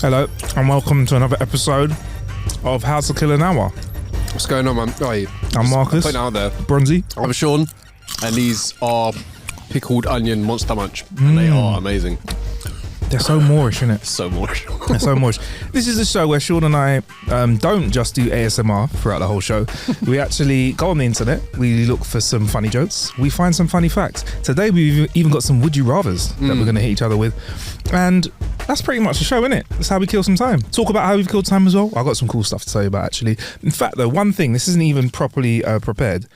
Hello, and welcome to another episode of How to Kill an Hour. What's going on, man? Oi, I'm Marcus. Putting it out there. Bronzy. I'm Sean, and these are pickled onion Monster Munch, and they are amazing. They're so Moorish, innit? So Moorish. They're so Moorish. This is a show where Sean and I don't just do ASMR throughout the whole show. We actually go on the internet, we look for some funny jokes, we find some funny facts. Today we've even got some would you rathers that we're going to hit each other with. And that's pretty much the show, innit? That's how we kill some time. Talk about how we've killed time as well. I've got some cool stuff to tell you about, actually. In fact, though, one thing, this isn't even properly prepared.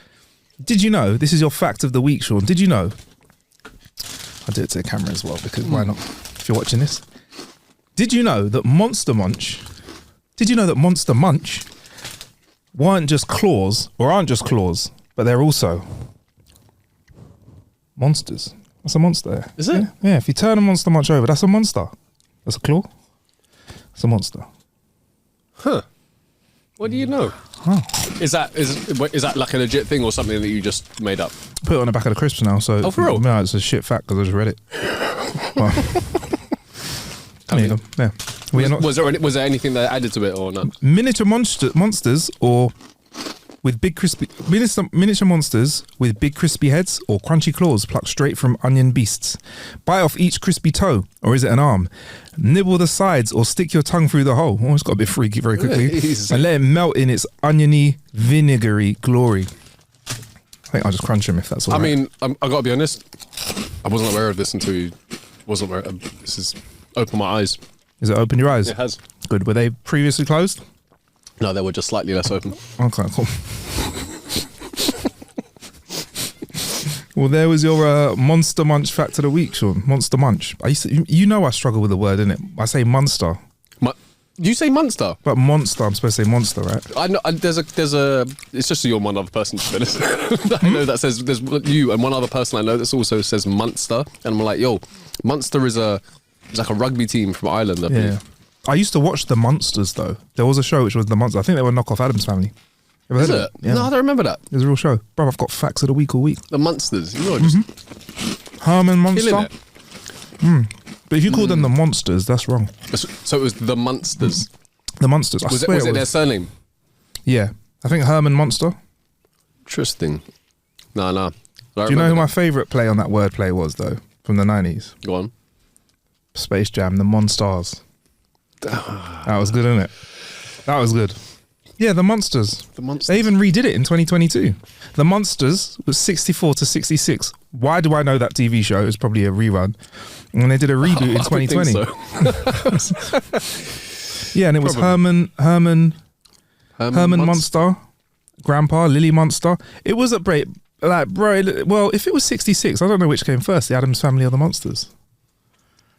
Did you know, this is your fact of the week, Sean, did you know? I'll do it to the camera as well, because why not? If you're watching this. Did you know that Monster Munch weren't just claws, or aren't just claws, but they're also monsters? That's a monster. Is it? Yeah, if you turn a Monster Munch over, that's a monster. That's a claw. It's a monster. Huh. What do you know? Oh. Is that like a legit thing or something that you just made up? Put it on the back of the crisps now, so... Oh, for real? No, it's a shit fact, because I just read it. Well, there you go. Yeah. Was there anything that added to it or not? Miniature monsters or with big crispy miniature monsters with big crispy heads or crunchy claws plucked straight from onion beasts. Bite off each crispy toe, or is it an arm? Nibble the sides or stick your tongue through the hole. Oh, it's got a bit freaky very quickly. And let it melt in its oniony, vinegary glory. I think I'll just crunch them if that's all right. I mean, I gotta be honest, I wasn't aware of this until you wasn't aware. This has opened my eyes. Has it opened your eyes? It has. Good. Were they previously closed? No, they were just slightly less open. Okay, cool. Well, there was your Monster Munch fact of the week, Sean. Monster Munch. I struggle with the word, innit? I say monster. You say monster? But monster, I'm supposed to say monster, right? I know. There's a. It's just you and one other person. To be honest. I know that says there's you and one other person I know that also says Munster, and I'm like, yo, Munster is like a rugby team from Ireland. I believe. I used to watch the Monsters though. There was a show which was the Monsters. I think they were knockoff Adam's Family. Is it? Yeah. No, I don't remember that. It was a real show. Bro, I've got facts of the week all week. The Munsters. You know, just Herman Monster. killing it. But if you call them the Monsters, that's wrong. So it was the Munsters. The Monsters. Was it their surname? Yeah. I think Herman Monster. Interesting. No. Do you know who my favourite play on that wordplay was though? From the 90s? Go on. Space Jam, the Monstars. That was good, isn't it? That was good. Yeah, the Monsters. The Monsters. They even redid it in 2022. The Monsters was 64 to 66. Why do I know that TV show? It was probably a rerun. And they did a reboot in 2020. So. Yeah, and it was Probably. Herman Monster, Grandpa, Lily Monster. It was a break. Like, bro, well, if it was 66, I don't know which came first, the Addams Family or the Monsters.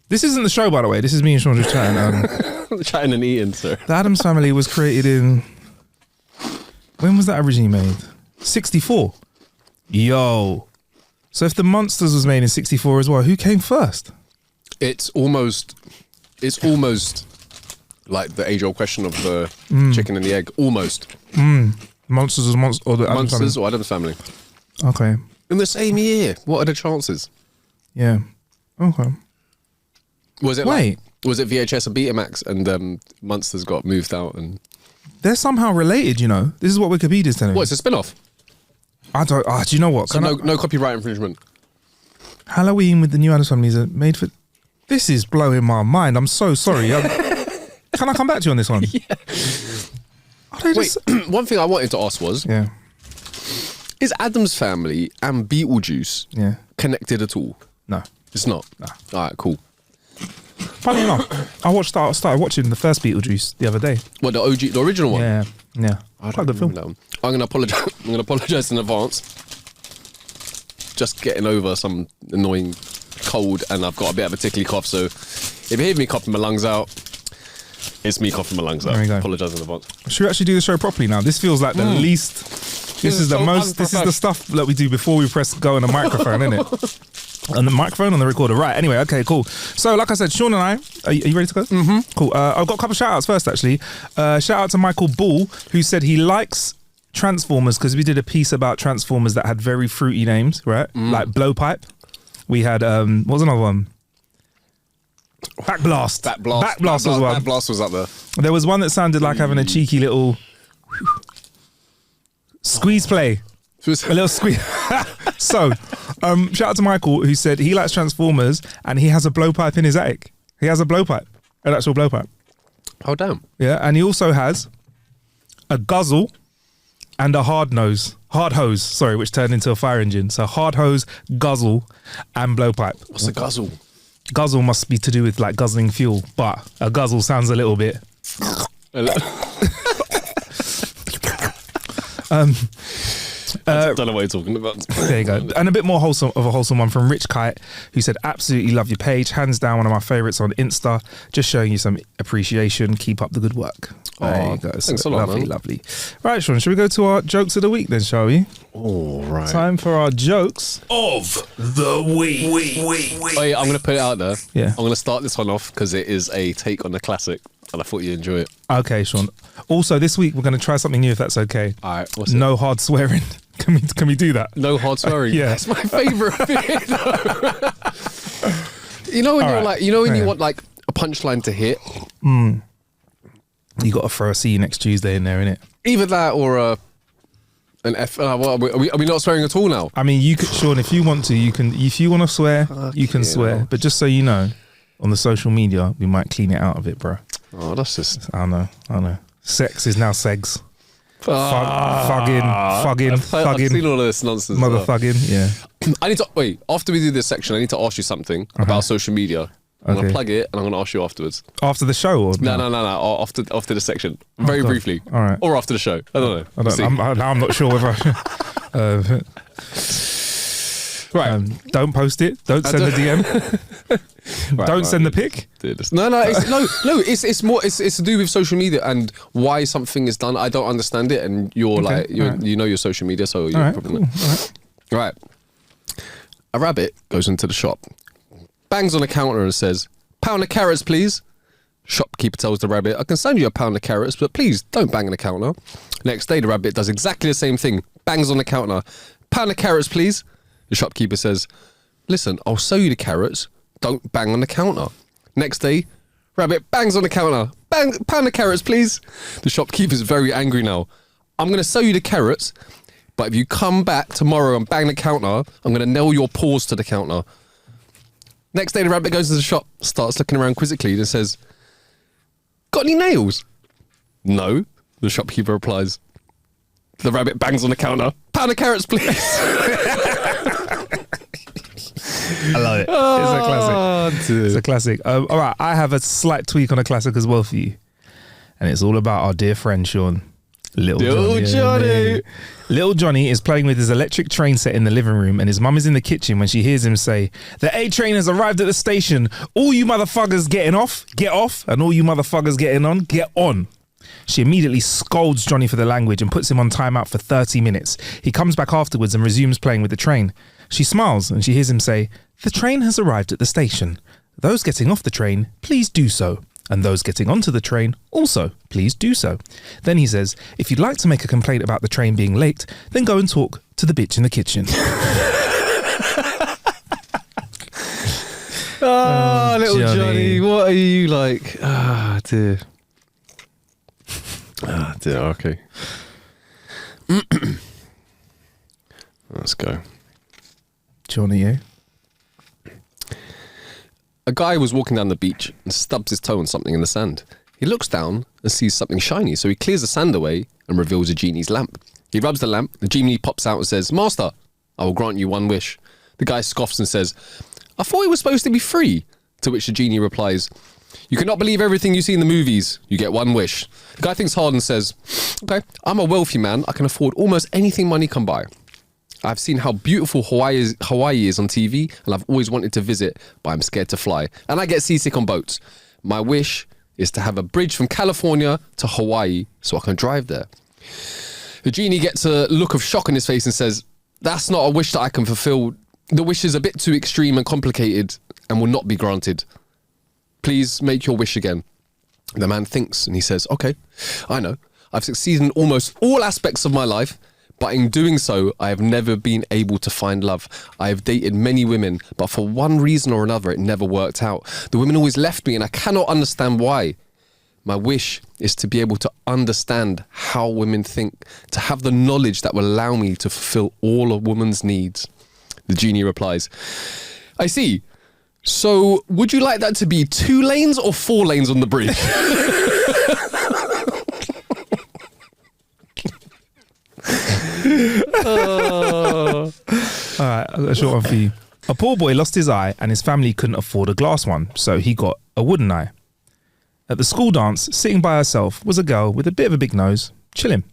This isn't the show, by the way. This is me and Sean just chatting. Chatting and eating, sir. The Addams Family was created in... When was that originally made? 64. Yo. So if the Monsters was made in 64 as well, who came first? It's almost like the age-old question of the chicken and the egg. Almost. Monsters or the Addams Monsters Family? or Addams Family. Okay. In the same year. What are the chances? Yeah. Okay. Was it Wait. Was it VHS and Betamax and Monsters got moved out and... They're somehow related, you know. This is what Wikipedia's telling me. What, it's a spin-off? I don't... do you know what? So no copyright infringement? Halloween with the new Addams Family is made for... This is blowing my mind. I'm so sorry. Can I come back to you on this one? Yeah. Wait, one thing I wanted to ask was... Yeah. Is Addams Family and Beetlejuice connected at all? No. It's not? No. All right, cool. Funny enough, I started watching the first Beetlejuice the other day. What, the OG, the original one? Yeah. Quite a good film. I'm going to apologise. I'm going to apologise in advance. Just getting over some annoying cold, and I've got a bit of a tickly cough. So if you hear me coughing my lungs out, it's me coughing my lungs out. There you go. Apologise in advance. Should we actually do the show properly now? This feels like the least. This is the so most. This is the stuff that we do before we press go on the microphone, isn't it? On the microphone, on the recorder. Right, anyway, okay, cool. So, like I said, Sean and I, are you ready to go? Mm-hmm. Cool. I've got a couple of shout-outs first, actually. Shout out to Michael Bull, who said he likes Transformers, because we did a piece about Transformers that had very fruity names, right? Like Blowpipe. We had, what was another one? Back blast. Back blast. Back blast was one. Back blast was up there. There was one that sounded like having a cheeky little squeeze play. A little squeeze. So, shout out to Michael, who said he likes Transformers and he has a blowpipe in his attic. He has a blowpipe, an actual blowpipe. Oh, damn. Yeah, and he also has a guzzle and a hard hose, sorry, which turned into a fire engine. So hard hose, guzzle, and blowpipe. What's a guzzle? Guzzle must be to do with like guzzling fuel, but a guzzle sounds a little bit. I don't know what you're talking about. There you go. And a bit more wholesome one from Rich Kite, who said, absolutely love your page. Hands down, one of my favorites on Insta. Just showing you some appreciation. Keep up the good work. There you go. Thanks a lot, lovely, man. Lovely. Right, Sean, should we go to our jokes of the week then, shall we? All right. Time for our jokes of the week. Oh, yeah, I'm going to put it out there. Yeah. I'm going to start this one off because it is a take on the classic and I thought you'd enjoy it. Okay, Sean. Also, this week we're going to try something new, if that's okay. All right. What's it? No hard swearing. Can we do that? No hard swearing. Yeah. That's my favourite bit. You know when All you're right. like, you know when Yeah. you want like a punchline to hit? You got to throw a see you next Tuesday in there, innit? Either that or an F. What, are we not swearing at all now? I mean, you could, Sean, if you want to, you can. If you want to swear, you can swear. hell. But just so you know, on the social media, we might clean it out of it, bro. Oh, that's just. I know. Sex is now segs. I've seen all of this nonsense. as well. Motherfucking, yeah. I need to wait. After we do this section, I need to ask you something about social media. I'm Okay. gonna plug it and I'm gonna ask you afterwards. After the show, or No. After the section, very God. briefly. All right. Or after the show. I don't know. I We'll see. I'm not sure whether. Right. Don't post it. Don't send the DM. Don't send the pic. No. It's more. It's to do with social media and why something is done. I don't understand it, and you're Okay, like all right. you know your social media, so you're All right, probably cool. All right. right. A rabbit goes into the shop, bangs on a counter and says, "Pound of carrots, please." Shopkeeper tells the rabbit, "I can send you a pound of carrots, but please don't bang on the counter." Next day, the rabbit does exactly the same thing, bangs on the counter, "Pound of carrots, please." The shopkeeper says, "Listen, I'll sell you the carrots, don't bang on the counter." Next day, rabbit bangs on the counter, "Pound of carrots, please." The shopkeeper's very angry now. "I'm going to sell you the carrots, but if you come back tomorrow and bang the counter, I'm going to nail your paws to the counter." Next day, the rabbit goes to the shop, starts looking around quizzically and says, "Got any nails?" "No," the shopkeeper replies. The rabbit bangs on the counter, "Pound of carrots, please." I love it. It's a classic. It's a classic. All right, I have a slight tweak on a classic as well for you, and it's all about our dear friend Sean. Little Johnny. Little Johnny is playing with his electric train set in the living room, and his mum is in the kitchen when she hears him say, "The A train has arrived at the station. All you motherfuckers getting off, get off, and all you motherfuckers getting on, get on." She immediately scolds Johnny for the language and puts him on timeout for 30 minutes. He comes back afterwards and resumes playing with the train. She smiles and she hears him say, "The train has arrived at the station. Those getting off the train, please do so. And those getting onto the train, also, please do so." Then he says, "If you'd like to make a complaint about the train being late, then go and talk to the bitch in the kitchen." Oh, little Johnny. Johnny, what are you like? Ah, dear. Ah, dear, okay. Let's go. Johnny, eh? A guy was walking down the beach and stubs his toe on something in the sand. He looks down and sees something shiny, so he clears the sand away and reveals a genie's lamp. He rubs the lamp, the genie pops out and says, "Master, I will grant you one wish." The guy scoffs and says, "I thought it was supposed to be free." To which the genie replies, "You cannot believe everything you see in the movies. You get one wish." The guy thinks hard and says, "Okay, I'm a wealthy man. I can afford almost anything money can buy. I've seen how beautiful Hawaii is on TV, and I've always wanted to visit, but I'm scared to fly. And I get seasick on boats. My wish is to have a bridge from California to Hawaii so I can drive there." The genie gets a look of shock on his face and says, "That's not a wish that I can fulfill. The wish is a bit too extreme and complicated and will not be granted. Please make your wish again." The man thinks and he says, "Okay, I know. I've succeeded in almost all aspects of my life, But in doing so, I have never been able to find love. I have dated many women, but for one reason or another, it never worked out. The women always left me, and I cannot understand why. My wish is to be able to understand how women think, to have the knowledge that will allow me to fulfill all a woman's needs. The genie replies, I see. So would you like that to be 2 lanes or 4 lanes on the bridge? All right, I've got a short one for you. A poor boy lost his eye and his family couldn't afford a glass one, so he got a wooden eye. At the school dance, sitting by herself was a girl with a bit of a big nose, chilling.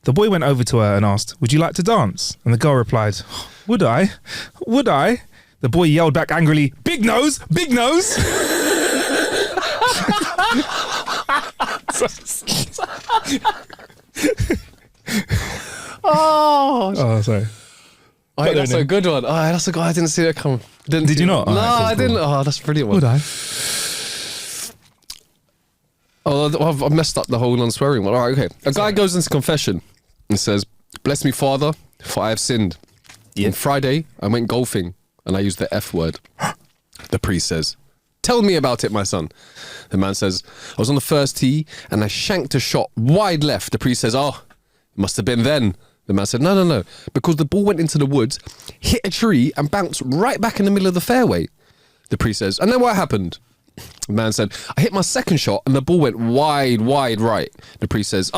The boy went over to her and asked, would you like to dance? And the girl replied, would I? Would I? The boy yelled back angrily, big nose, big nose. Oh, sorry. Oh, that's a good one. Oh, that's a good. I didn't see that come. Did you not? No, All right, cool, I didn't. Oh, that's a brilliant one. Would I? Oh, I've messed up the whole non-swearing one. All right, okay. A guy goes into confession and says, bless me, Father, for I have sinned. Yeah. On Friday, I went golfing and I used the F word. The priest says, tell me about it, my son. The man says, I was on the first tee and I shanked a shot wide left. The priest says, oh, it must have been then. The man said, no, because the ball went into the woods, hit a tree and bounced right back in the middle of the fairway. The priest says, and then what happened? The man said, I hit my second shot and the ball went wide right. The priest says,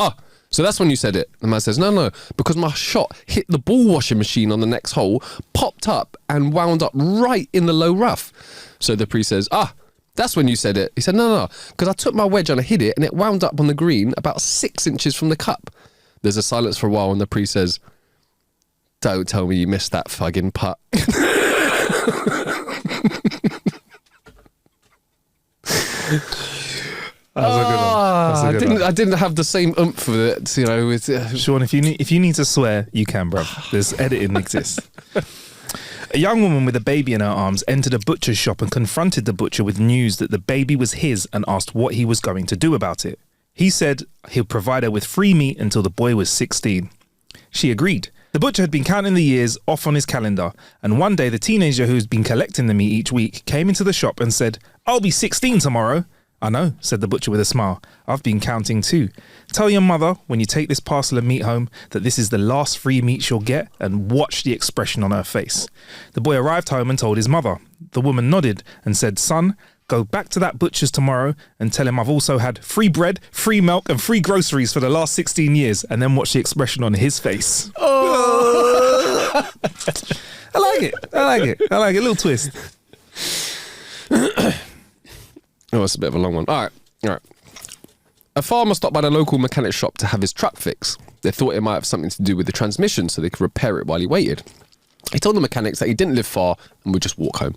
so that's when you said it. The man says, no, because my shot hit the ball washing machine on the next hole, popped up and wound up right in the low rough. So the priest says, that's when you said it. He said, no, because I took my wedge and I hit it and it wound up on the green about 6 inches from the cup. There's a silence for a while and the priest says, don't tell me you missed that fucking putt. I didn't have the same oomph with it, you know. Sean, if you need to swear, you can, bro. There's editing exists. A young woman with a baby in her arms entered a butcher's shop and confronted the butcher with news that the baby was his and asked what he was going to do about it. He said he'll provide her with free meat until the boy was 16. She agreed. The butcher had been counting the years off on his calendar, and one day the teenager who's been collecting the meat each week came into the shop and said, I'll be 16 tomorrow. I know, said the butcher with a smile. I've been counting too. Tell your mother when you take this parcel of meat home that this is the last free meat she'll get, and watch the expression on her face. The boy arrived home and told his mother. The woman nodded and said, son, go back to that butcher's tomorrow and tell him I've also had free bread, free milk and free groceries for the last 16 years, and then watch the expression on his face. Oh. I like it. A little twist. Oh, that's a bit of a long one. All right. A farmer stopped by the local mechanic shop to have his truck fixed. They thought it might have something to do with the transmission, so they could repair it while he waited. He told the mechanics that he didn't live far and would just walk home.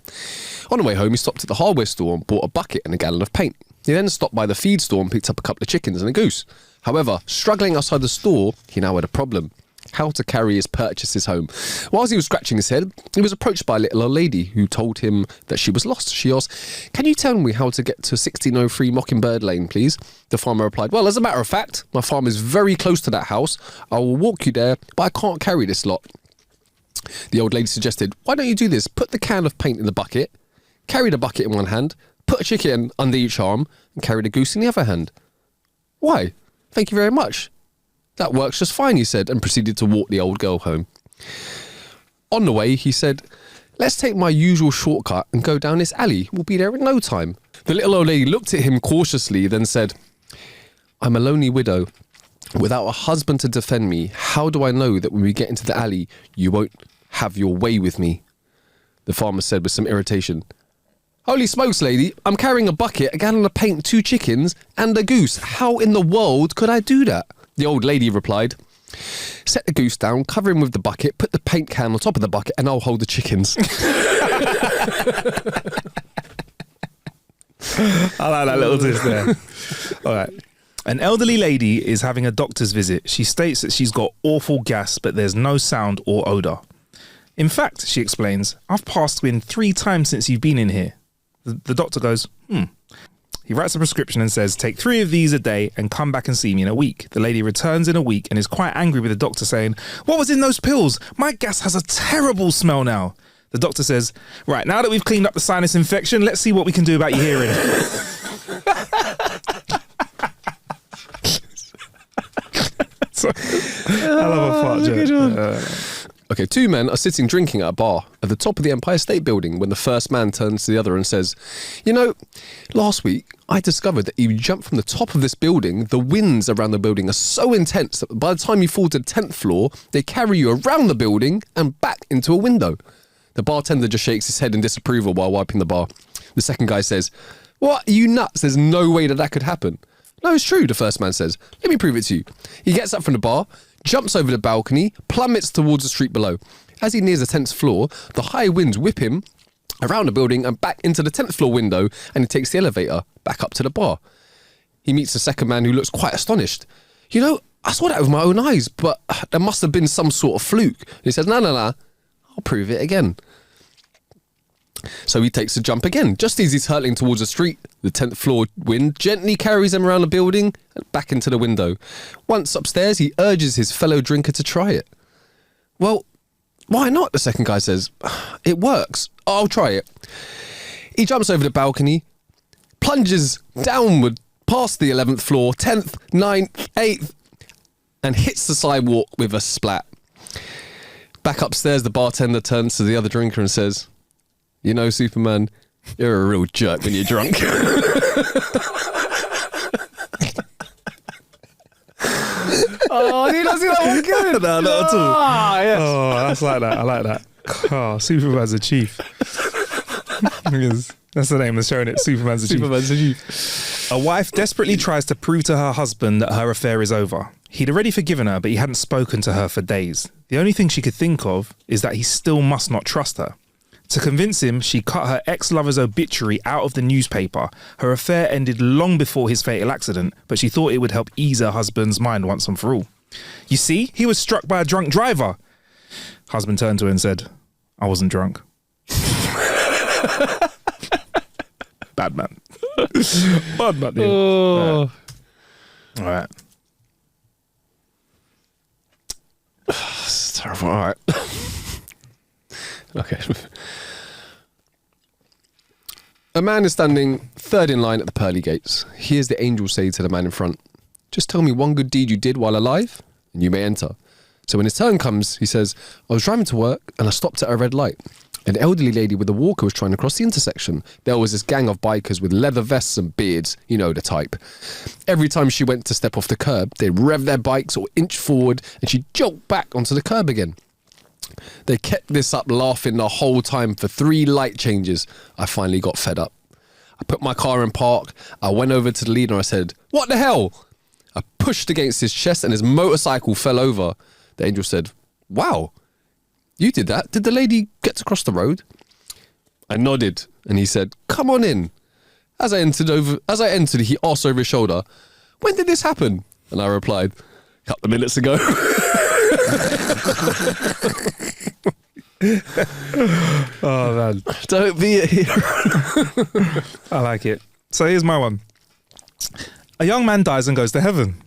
On the way home, he stopped at the hardware store and bought a bucket and a gallon of paint. He then stopped by the feed store and picked up a couple of chickens and a goose. However, struggling outside the store, he now had a problem. How to carry his purchases home. Whilst he was scratching his head, he was approached by a little old lady who told him that she was lost. She asked, can you tell me how to get to 1603 Mockingbird Lane, please? The farmer replied, well, as a matter of fact, my farm is very close to that house. I will walk you there, but I can't carry this lot. The old lady suggested, why don't you do this? Put the can of paint in the bucket, carry the bucket in one hand, put a chicken under each arm, and carry the goose in the other hand. Why? Thank you very much. That works just fine, he said, and proceeded to walk the old girl home. On the way, he said, let's take my usual shortcut and go down this alley. We'll be there in no time. The little old lady looked at him cautiously, then said, I'm a lonely widow. Without a husband to defend me, how do I know that when we get into the alley, you won't have your way with me? The farmer said with some irritation, holy smokes, lady, I'm carrying a bucket, a gallon of paint, 2 chickens, and a goose. How in the world could I do that? The old lady replied, set the goose down, cover him with the bucket, put the paint can on top of the bucket, and I'll hold the chickens. I like that little twist there. All right. An elderly lady is having a doctor's visit. She states that she's got awful gas, but there's no sound or odour. In fact, she explains, I've passed wind 3 times since you've been in here. The doctor goes, He writes a prescription and says, take 3 of these a day and come back and see me in a week. The lady returns in a week and is quite angry with the doctor, saying, what was in those pills? My gas has a terrible smell now. The doctor says, right, now that we've cleaned up the sinus infection, let's see what we can do about your hearing. I love a fart joke. Okay, 2 men are sitting drinking at a bar at the top of the Empire State Building when the first man turns to the other and says, you know, last week I discovered that you jump from the top of this building, the winds around the building are so intense that by the time you fall to the 10th floor, they carry you around the building and back into a window. The bartender just shakes his head in disapproval while wiping the bar. The second guy says, what, are you nuts? There's no way that could happen. No, it's true, the first man says. Let me prove it to you. He gets up from the bar, jumps over the balcony, plummets towards the street below. As he nears the 10th floor, the high winds whip him around the building and back into the 10th floor window, and he takes the elevator back up to the bar. He meets the second man who looks quite astonished. You know, I saw that with my own eyes, but there must have been some sort of fluke. And he says, no, I'll prove it again. So he takes the jump again. Just as he's hurtling towards the street, the 10th floor wind gently carries him around the building and back into the window. Once upstairs, he urges his fellow drinker to try it. Well, why not? The second guy says. It works. I'll try it. He jumps over the balcony, plunges downward past the 11th floor, 10th, 9th, 8th, and hits the sidewalk with a splat. Back upstairs, the bartender turns to the other drinker and says, you know, Superman, you're a real jerk when you're drunk. Oh, you don't see that one good? No, not at all. Ah, yes. Oh, that's like that. I like that. Oh, Superman's a chief. That's the name of showing it. Superman's a chief. Superman's a chief. A wife desperately tries to prove to her husband that her affair is over. He'd already forgiven her, but he hadn't spoken to her for days. The only thing she could think of is that he still must not trust her. To convince him, she cut her ex-lover's obituary out of the newspaper. Her affair ended long before his fatal accident, but she thought it would help ease her husband's mind once and for all. You see, he was struck by a drunk driver. Husband turned to her and said, I wasn't drunk. Bad man. Bad man. Oh. All right. It's terrible. All right. Okay. A man is standing third in line at the pearly gates. He hears the angel say to the man in front, just tell me one good deed you did while alive, and you may enter. So when his turn comes, he says, I was driving to work, and I stopped at a red light. An elderly lady with a walker was trying to cross the intersection. There was this gang of bikers with leather vests and beards, you know the type. Every time she went to step off the curb, they'd rev their bikes or inch forward, and she'd jolt back onto the curb again. They kept this up laughing the whole time for 3 light changes. I finally got fed up. I put my car in park. I went over to the leader and I said, what the hell? I pushed against his chest and his motorcycle fell over. The angel said, wow, you did that? Did the lady get to cross the road? I nodded and he said, come on in. As I entered, he asked over his shoulder, when did this happen? And I replied, a couple of minutes ago. Oh man, don't be a hero. I like it. So here's my one. A young man dies and goes to heaven.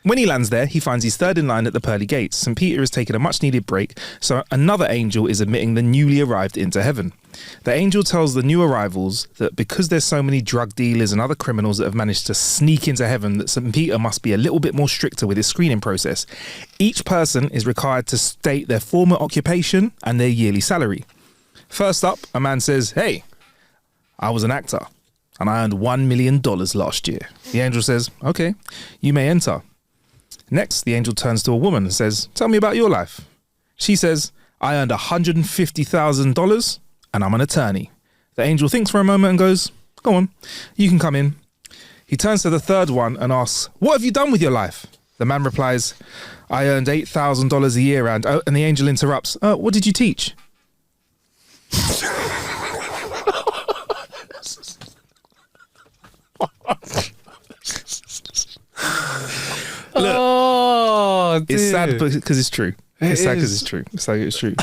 When he lands there, he finds he's third in line at the pearly gates. St. Peter has taken a much needed break, so another angel is admitting the newly arrived into heaven. The angel tells the new arrivals that because there's so many drug dealers and other criminals that have managed to sneak into heaven, that St. Peter must be a little bit more stricter with his screening process. Each person is required to state their former occupation and their yearly salary. First up, a man says, hey, I was an actor and I earned $1 million last year. The angel says, okay, you may enter. Next, the angel turns to a woman and says, tell me about your life. She says, I earned $150,000 and I'm an attorney. The angel thinks for a moment and goes, go on, you can come in. He turns to the third one and asks, what have you done with your life? The man replies, I earned $8,000 a year and the angel interrupts, what did you teach? Look, oh, it's sad because it's true. It's sad because it's true. It's sad it's true.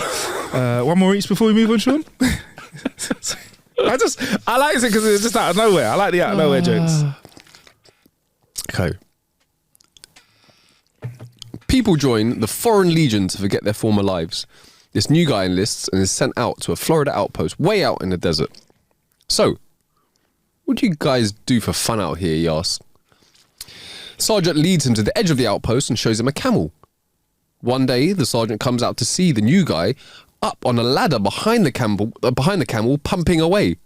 One more each before we move on, Sean. I like it because it's just out of nowhere. I like the out of nowhere jokes. Okay. People join the Foreign Legion to forget their former lives. This new guy enlists and is sent out to a Florida outpost way out in the desert. So, what do you guys do for fun out here, he asks. Sergeant leads him to the edge of the outpost and shows him a camel. One day, the sergeant comes out to see the new guy up on a ladder behind the camel, pumping away.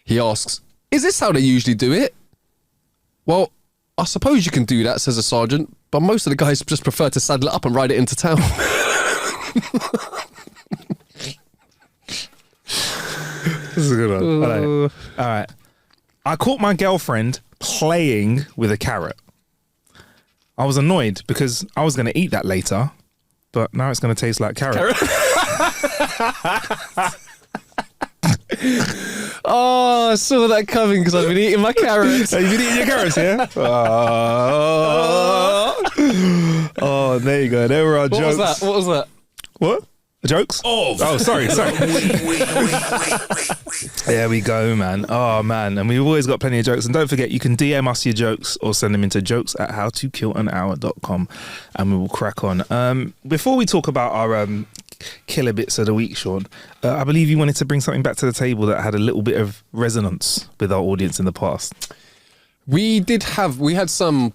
He asks, "Is this how they usually do it?" "Well, I suppose you can do that," says the sergeant, "but most of the guys just prefer to saddle it up and ride it into town." This is a good one. I like it. All right. I caught my girlfriend playing with a carrot. I was annoyed because I was going to eat that later, but now it's going to taste like carrot. Oh, I saw that coming because I've been eating my carrots. You've been eating your carrots, yeah? Oh, there you go. There were our jokes. What was that? What? Jokes? Oh, sorry. There we go, man. Oh, man. And we've always got plenty of jokes. And don't forget, you can DM us your jokes or send them into jokes@howtokillanhour.com and we will crack on. Before we talk about our killer bits of the week, Sean, I believe you wanted to bring something back to the table that had a little bit of resonance with our audience in the past. We had some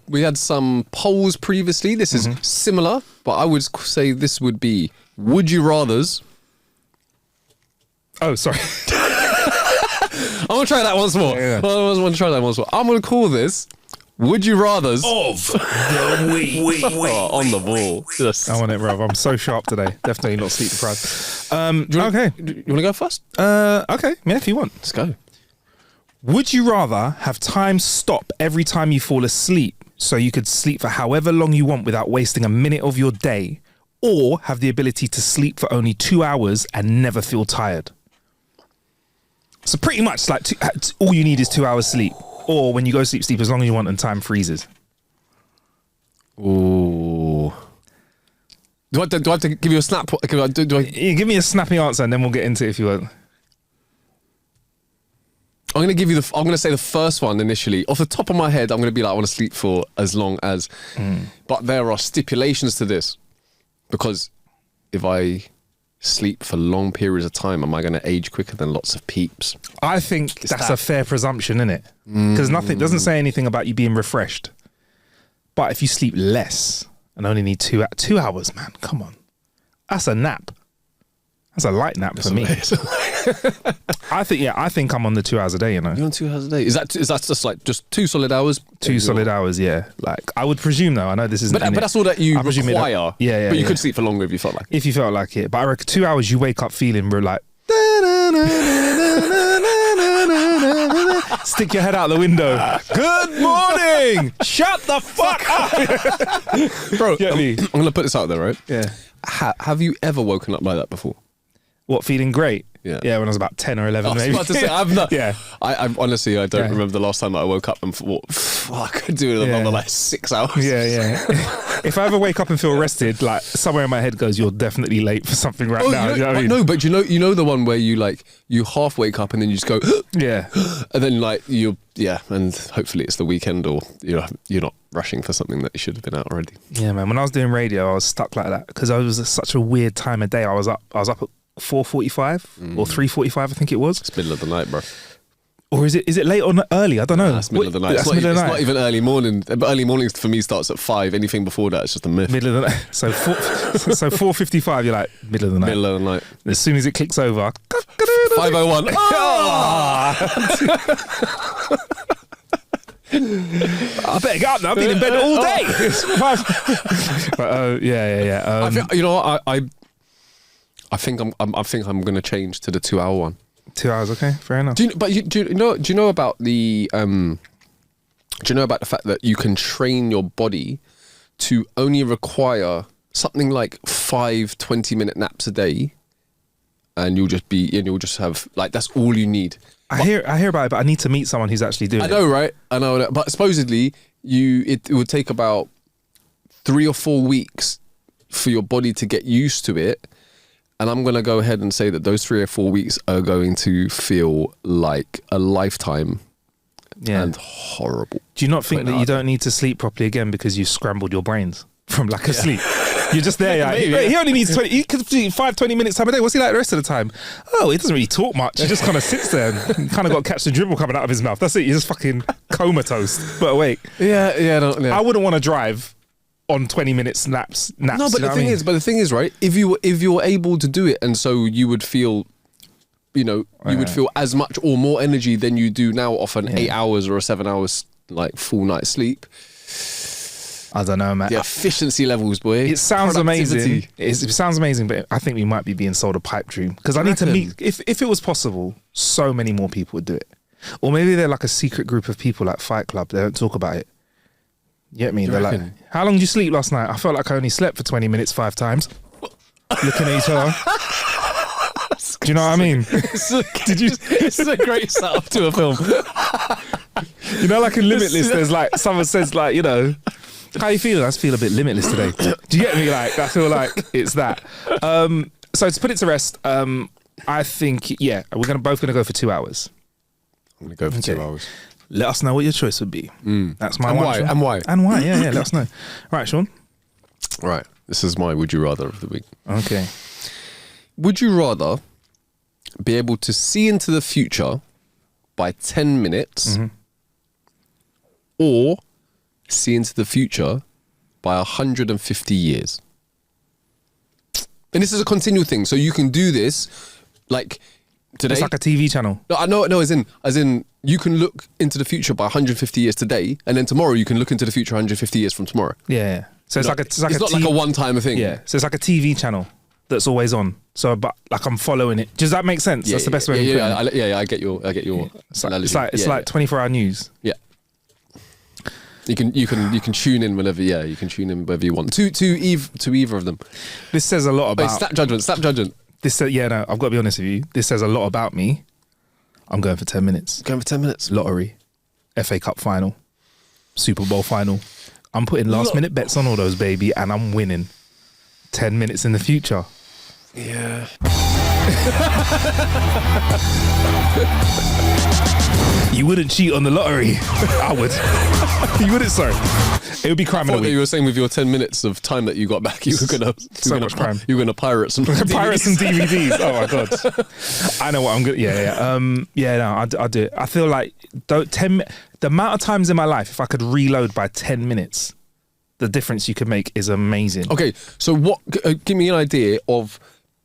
polls previously. This is similar, but I would say this would be would you rathers. Oh, sorry. I'm gonna try that once more. Yeah. I want to try that once more. I'm gonna call this would you rathers Of the week. on the ball. Yes. I want it, bro. I'm so sharp today. Definitely not sleep deprived. Okay. You want to go first? Okay. Yeah, if you want. Let's go. Would you rather have time stop every time you fall asleep so you could sleep for however long you want without wasting a minute of your day, or have the ability to sleep for only 2 hours and never feel tired? So pretty much like all you need is 2 hours sleep, or when you go sleep as long as you want and time freezes. Ooh. Do I have to give you a snap? Do I? Yeah, give me a snappy answer and then we'll get into it if you want. I'm gonna give you I'm gonna say the first one initially. Off the top of my head, I'm gonna be like, I want to sleep for as long as. But there are stipulations to this, because if I sleep for long periods of time, am I gonna age quicker than lots of peeps? I think that's a fair presumption, isn't it? Because nothing doesn't say anything about you being refreshed. But if you sleep less and only need 2 hours, man, come on, that's a nap. That's a light nap for me. I think I'm on the 2 hours a day, you know. You're on 2 hours a day. Is that just like just 2 solid hours? 2 solid hours, yeah. Like I would presume though. I know this isn't. But that's all that you require. Yeah. But you could sleep for longer if you felt like it. If you felt like it. But I reckon 2 hours you wake up feeling real like stick your head out the window. Good morning. Shut the fuck up. Bro, Get me. I'm gonna put this out there, right? Yeah. Have you ever woken up like that before? What, feeling great? Yeah. Yeah, when I was about 10 or 11 maybe. I was about to say, I've not. Yeah. I honestly, I don't Yeah. remember the last time that I woke up and thought, I could do it in another like 6 hours. Yeah. If I ever wake up and feel rested, like somewhere in my head goes, you're definitely late for something right now. You know what I mean? No, but you know the one where you half wake up and then you just go, Yeah. and then and hopefully it's the weekend or you're not rushing for something that you should have been out already. Yeah, man. When I was doing radio, I was stuck like that because I was such a weird time of day. I was up at 4:45 or 3:45, I think it was. It's middle of the night, bro. Or is it late or early? I don't know. It's middle of the night. That's It's middle of the not night. even early morning. But early mornings for me starts at 5. Anything before that, it's just a myth. Middle of the night. So 4:55, you're like middle of the night. Middle of the night. As soon as it clicks over, 5:01. I better get up now. I've been in bed all day. But, yeah. I think, you know what? I think I'm going to change to the 2 hour one. 2 hours, okay, fair enough. Do you know about the fact that you can train your body to only require something like 5 20-minute naps a day, and you'll just have like that's all you need. I hear about it, but I need to meet someone who's actually doing it. I know, right? I know, but supposedly it would take about 3 or 4 weeks for your body to get used to it. And I'm going to go ahead and say that those 3 or 4 weeks are going to feel like a lifetime and horrible. Do you not think that you don't need to sleep properly again because you scrambled your brains from lack of sleep? You're just there. He only needs 20. He could do 20 minutes time a day. What's he like the rest of the time? Oh, he doesn't really talk much. He just kind of sits there and kind of got to catch the dribble coming out of his mouth. That's it. You're just fucking comatose. But awake. Yeah. I wouldn't want to drive on 20 minutes naps. No, but the thing is, right? If you were able to do it, and so you would feel, you would feel as much or more energy than you do now off an 8 hours or a 7 hours like full night's sleep. I don't know, man. The efficiency levels, boy. It sounds amazing. It sounds amazing, but I think we might be being sold a pipe dream because I need to meet. If it was possible, so many more people would do it, or maybe they're like a secret group of people like Fight Club. They don't talk about it. You get me? They're like, how long did you sleep last night? I felt like I only slept for 20 minutes 5 times. Looking at each other. Do you know what I mean? It's a great setup to a film. Like in Limitless, there's like someone says like, how you feeling? I just feel a bit limitless today. Do you get me? Like I feel like it's that. So to put it to rest, I think we're both gonna go for 2 hours. I'm gonna go for 2 hours. Let us know what your choice would be. That's my one. And why? And why? Yeah. Let us know. Right, Sean. Right. This is my would you rather of the week. Okay. Would you rather be able to see into the future by 10 minutes or see into the future by 150 years? And this is a continual thing. So you can do this like today. It's like a TV channel. No, I know, as in you can look into the future by 150 years today, and then tomorrow you can look into the future 150 years from tomorrow. Yeah. So it's not like a one-time thing. Yeah. So it's like a TV channel that's always on. So, but like I'm following it. Does that make sense? That's the best way. I get your. It's like 24-hour news. Yeah. You can tune in whenever. Yeah, you can tune in whenever you want. To either of them. This says a lot about. Snap judgment. This says, I've got to be honest with you. This says a lot about me. I'm going for 10 minutes. Going for 10 minutes. Lottery, FA Cup final, Super Bowl final. I'm putting last minute bets on all those, baby, and I'm winning. 10 minutes in the future. Yeah. You wouldn't cheat on the lottery. I would. You wouldn't, sorry. It would be crime of the week. You were saying with your 10 minutes of time that you got back, you were gonna pirate some DVDs. Pirate some DVDs. Oh my god. I know what I'm good. I'll do it. I feel like the amount of times in my life, if I could reload by 10 minutes, the difference you could make is amazing. Okay, so what? Give me an idea of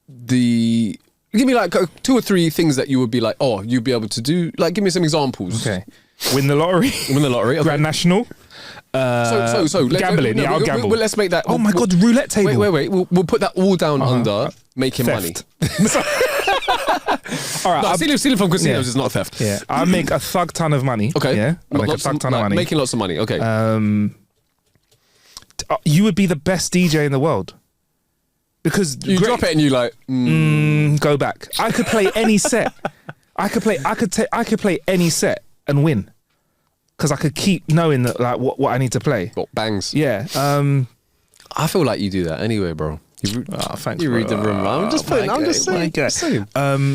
the. Give me like 2 or 3 things that you would be like, oh, you'd be able to do. Like, give me some examples. Okay, win the lottery. Okay. Grand National. So gambling. I'll gamble. Let's make that. Oh my god, roulette table. Wait. We'll put that all down under making theft. money. All right, stealing from casinos is not theft. Yeah, I make a thug ton of money. Okay, yeah, I make a thug ton of money. Making lots of money. Okay. You would be the best DJ in the world. Because you drop it and you like go back. I could play any set. I could play any set and win. Because I could keep knowing that like what I need to play. What bangs? Yeah. I feel like you do that anyway, bro. Thanks. You read the room. I'm just saying.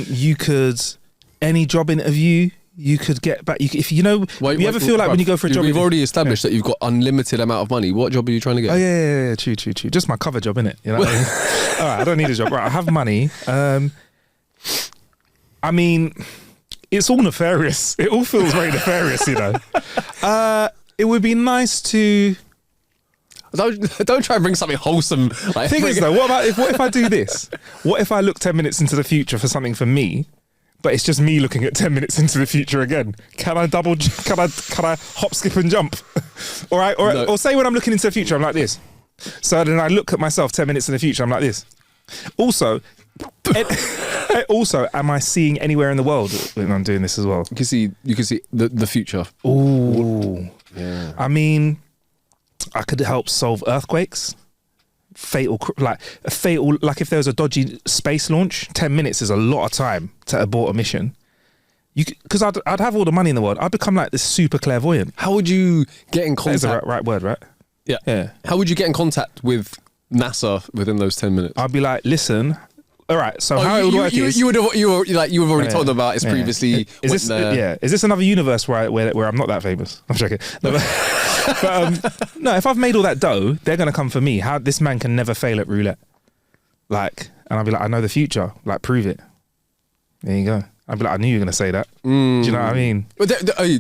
You could any job interview. You could get back. If you know, you ever feel like when you go for a job, we've already established that you've got unlimited amount of money. What job are you trying to get? Oh yeah. True. Just my cover job, innit? You know. All right, I don't need a job. Right, I have money. I mean, it's all nefarious. It all feels very nefarious, you know. It would be nice to. Don't try and bring something wholesome. Like, thing is though, what if I do this? What if I look 10 minutes into the future for something for me? But it's just me looking at 10 minutes into the future again. Can I hop, skip and jump? All right? Or say when I'm looking into the future, I'm like this. So then I look at myself 10 minutes in the future, I'm like this. Also, am I seeing anywhere in the world when I'm doing this as well? You can see the future. Ooh. Yeah. I mean, I could help solve earthquakes. Like if there was a dodgy space launch, 10 minutes is a lot of time to abort a mission. Because I'd have all the money in the world. I'd become like this super clairvoyant. How would you get in contact? That's the right word, right? Yeah. How would you get in contact with NASA within those 10 minutes? I'd be like, listen, all right. So how it would work is you would have already told them about this previously. Is this Is this another universe where I'm not that famous? I'm joking. No, no, if I've made all that dough, they're gonna come for me. How this man can never fail at roulette. Like, and I'll be like, I know the future. Like, prove it. There you go. I'd be like, I knew you were going to say that. Do you know what I mean? But I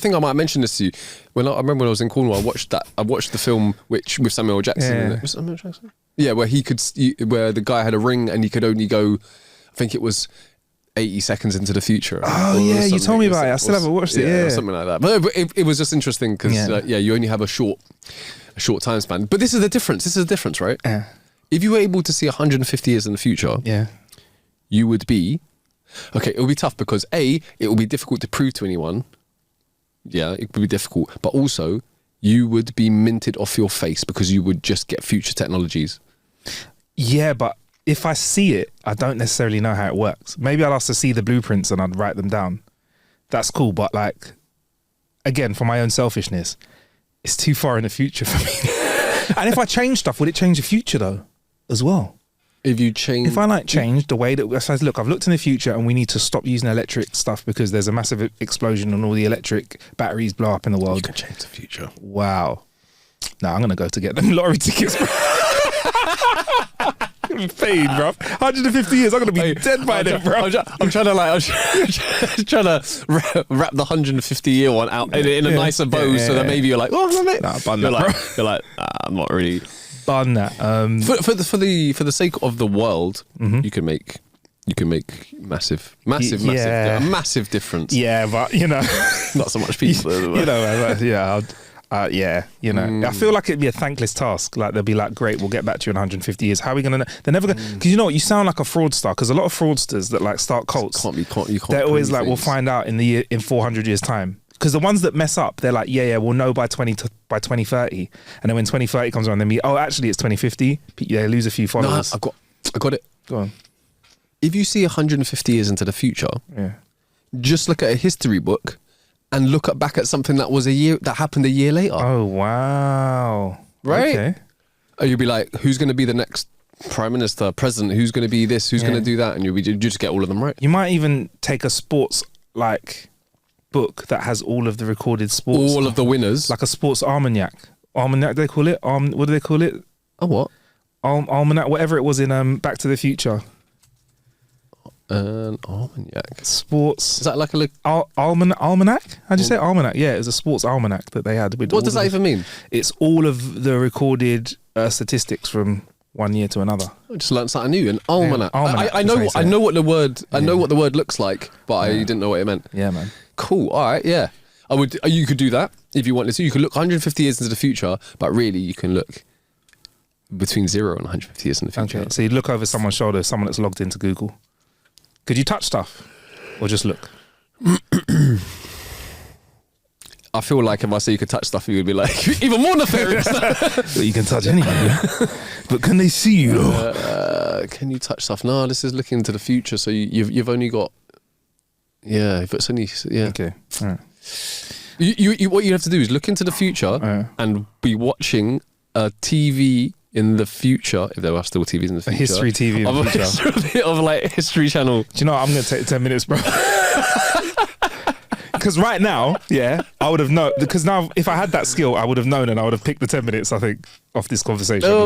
think I might have mentioned this to you. I remember when I was in Cornwall, I watched the film with Samuel L. Jackson. Yeah. In it. Was it Samuel L. Jackson? Yeah, where where the guy had a ring and he could only go, I think it was 80 seseconds into the future. Oh yeah, you told me about it. I still haven't watched it. Yeah, or something like that. But it was just interesting because you only have a short time span. But this is the difference, right? Yeah. If you were able to see 150 years in the future, you would be. Okay, it will be tough because it will be difficult to prove to anyone. Yeah, it would be difficult. But also, you would be minted off your face because you would just get future technologies. Yeah, but if I see it, I don't necessarily know how it works. Maybe I'd ask to see the blueprints and I'd write them down. That's cool, but like, again, for my own selfishness, it's too far in the future for me. And if I change stuff, would it change the future though, as well? If I change the way that I says, look, I've looked in the future and we need to stop using electric stuff because there's a massive explosion and all the electric batteries blow up in the world. You can change the future. Wow. Now I'm gonna go to get them lottery tickets, bro. Paid, bro. 150 years, I'm gonna be dead by then, bro. I'm trying to wrap the 150-year one out in a nicer bow, so that maybe you're like, oh, mate. Nah, bun that, bro. You're like, I'm not really. Bun that. For the sake of the world, you can make massive a massive difference. Yeah, but you know, not so much people. You know, I feel like it'd be a thankless task. Like they'll be like, great, we'll get back to you in 150 years. How are we gonna know? They're never gonna, because you know what, you sound like a fraudster, because a lot of fraudsters that like start cults, you can't they're always like, we'll find out in 400 years time. Because the ones that mess up, they're like, we'll know by 2030, and then when 2030 comes around, then actually it's 2050. They lose a few followers. No, I got it. Go on. If you see 150 years into the future, just look at a history book and look back at something that happened a year later. Oh wow! Right? Okay. Or you'll be like, who's going to be the next prime minister, president? Who's going to be this? Who's going to do that? And you just get all of them right. You might even take a sports book that has all of the recorded sports, all of the winners, like a sports almanac. Almanac, they call it. What do they call it? A what? Almanac, whatever it was in Back to the Future. An almanac. Sports. Is that like a almanac? How'd you say almanac? Yeah, it was a sports almanac that they had. What does that even mean? It's all of the recorded statistics from one year to another. I just learned something new. An almanac. Almanac, I know what the word. I know what the word looks like, but I didn't know what it meant. Yeah, man. Cool. All right. Yeah. You could do that if you wanted to. You could look 150 years into the future, but really you can look between 0 and 150 years in the future. Okay. So you look over someone's shoulder, someone that's logged into Google. Could you touch stuff or just look? I feel like if I say you could touch stuff, you would be like, even more nefarious. But you can touch anything, but can they see you? Can you touch stuff? No, this is looking into the future. So you've only got. Yeah, if it's only Okay. All right. You what you have to do is look into the future and be watching a TV in the future, if there are still TVs in the future. A history TV in the future. Of like History Channel. Do you know what? I'm going to take 10 minutes, bro. Because right now, I would have known. Because now, if I had that skill, I would have known and I would have picked the 10 minutes, I think, off this conversation. Oh,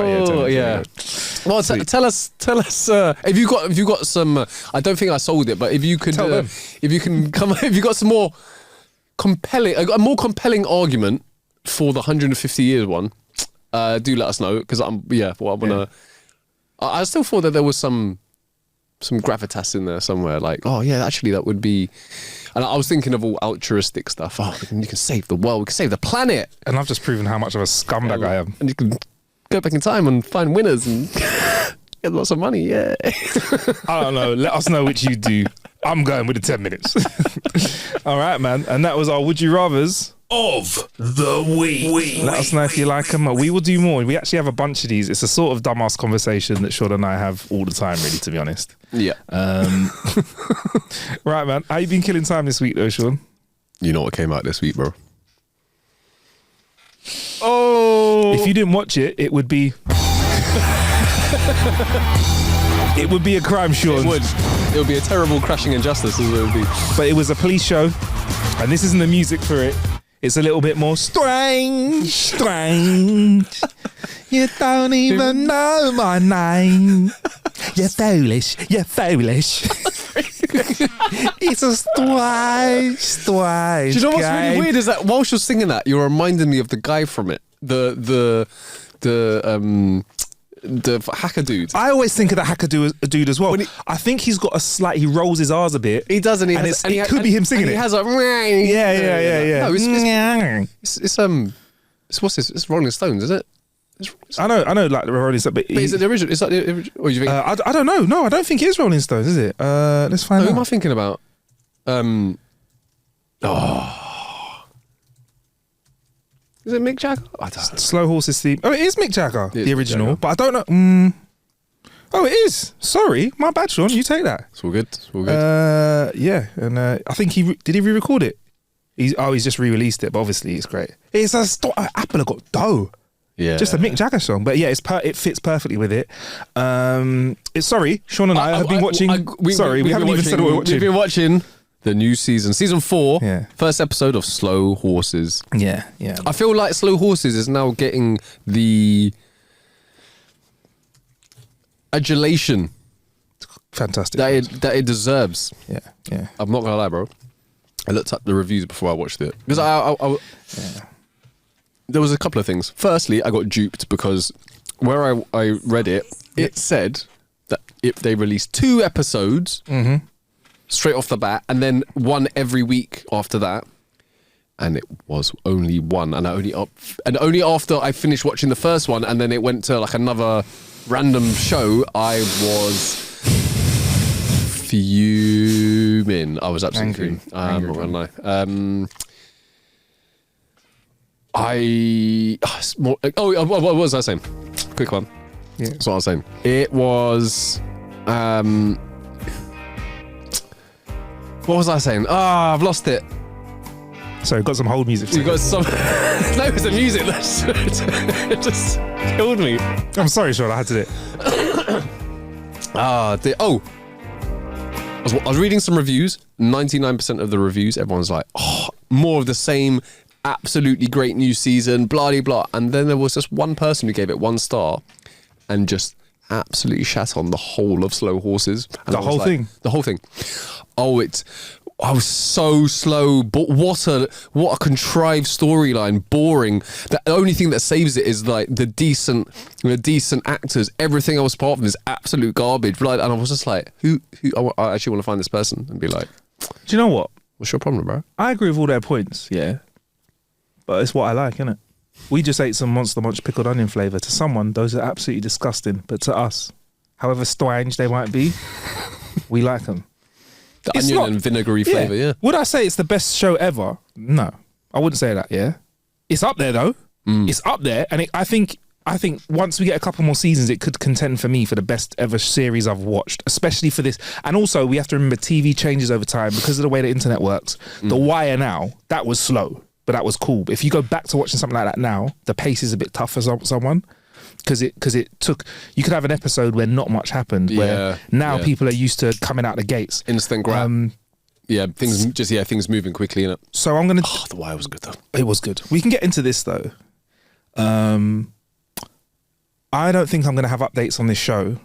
Well, tell us. If you got some, I don't think I sold it, but if you could, if you got some more compelling, a more compelling argument for the 150 years one, do let us know, because I still thought that there was some gravitas in there somewhere. Like, oh yeah, actually that would be. And I was thinking of all altruistic stuff. Oh, you can save the world, we can save the planet. And I've just proven how much of a scumbag I am. And you can go back in time and find winners and get lots of money. Yeah. I don't know. Let us know which you do. I'm going with the 10 minutes. All right, man. And that was our Would You Rathers of the week. Let us know if you like them. We will do more. We actually have a bunch of these. It's a sort of dumbass conversation that Sean and I have all the time, really, to be honest. Yeah. Right, man. How you been killing time this week, though, Sean? You know what came out this week, bro? Oh! If you didn't watch it, it would be... It would be a crime, Sean. It would. It would be a terrible crashing injustice, is what it would be. But it was a police show, and this isn't the music for it. It's a little bit more strange. You don't even know my name. You're foolish. It's a strange. Do you know what's really weird is that whilst you're singing that, you're reminding me of the guy from it. The hacker dude. I always think of the hacker dude as well. I think he's got he rolls his R's a bit. He does, and it could be him singing it. He has a yeah. No, it's what's this? It's Rolling Stones, is it? I know, like the Rolling Stones, but is it the original? Is that the original? Or do you think? I don't know. No, I don't think it is Rolling Stones, is it? Let's find out. Who am I thinking about? Is it Mick Jagger? I don't know. Slow Horses theme. Oh, it is Mick Jagger, It is the Mick original. Jagger. But I don't know. Oh, it is. Sorry, my bad, Sean. You take that. It's all good. It's all good. Yeah, and I think did he re-record it? He's just re-released it, but obviously it's great. It's Apple have got dough. Yeah, Just a Mick Jagger song, but yeah, it fits perfectly with it. Sorry, Sean and I have been watching. We haven't even said what we're watching. We've been watching the new season 4, Yeah. first episode of Slow Horses. Yeah. I feel like Slow Horses is now getting the adulation Fantastic. that it deserves. Yeah. I'm not gonna lie, bro. I looked up the reviews before I watched it because there was a couple of things. Firstly, I got duped because where I read it, it said that if they released 2 episodes straight off the bat, and then 1 every week after that, and it was only 1, and only after I finished watching the first one, and then it went to like another random show, I was fuming. I was absolutely Angry. fuming. I'm not gonna lie. What was I saying? Quick one. Yeah. That's what I was saying. It was what was I saying? I've lost it. So got some hold music. You got some. No, it was the music that just killed me. I'm sorry, Sean. I had to do it. I was reading some reviews. 99% of the reviews, everyone's like, more of the same. Absolutely great new season. Blah blah blah. And then there was just one person who gave it 1 star, and just absolutely shat on the whole of Slow Horses. And The whole thing? The whole thing. I was so slow, but what a contrived storyline, boring. The only thing that saves it is like the decent actors. Everything else apart from is absolute garbage. And I was just like, who? I actually want to find this person and be like, Do you know what? what's your problem, bro? I agree with all their points. Yeah. But it's what I like, innit? We just ate some Monster Munch pickled onion flavour. To someone, those are absolutely disgusting. But to us, however strange they might be, we like them. The It's onion not- and vinegary flavour, yeah. Would I say it's the best show ever? No. I wouldn't say that, yeah. It's up there, though. It's up there. And I think once we get a couple more seasons, it could contend for me for the best ever series I've watched, especially for this. And also, we have to remember TV changes over time because of the way the internet works. The Wire now, that was slow, but that was cool. But if you go back to watching something like that now, the pace is a bit tough for someone. Because it took, you could have an episode where not much happened, where now people are used to coming out the gates. Instant grab. Things moving quickly, innit? So I'm going to... The Wire was good, though. It was good. We can get into this, though. I don't think I'm going to have updates on this show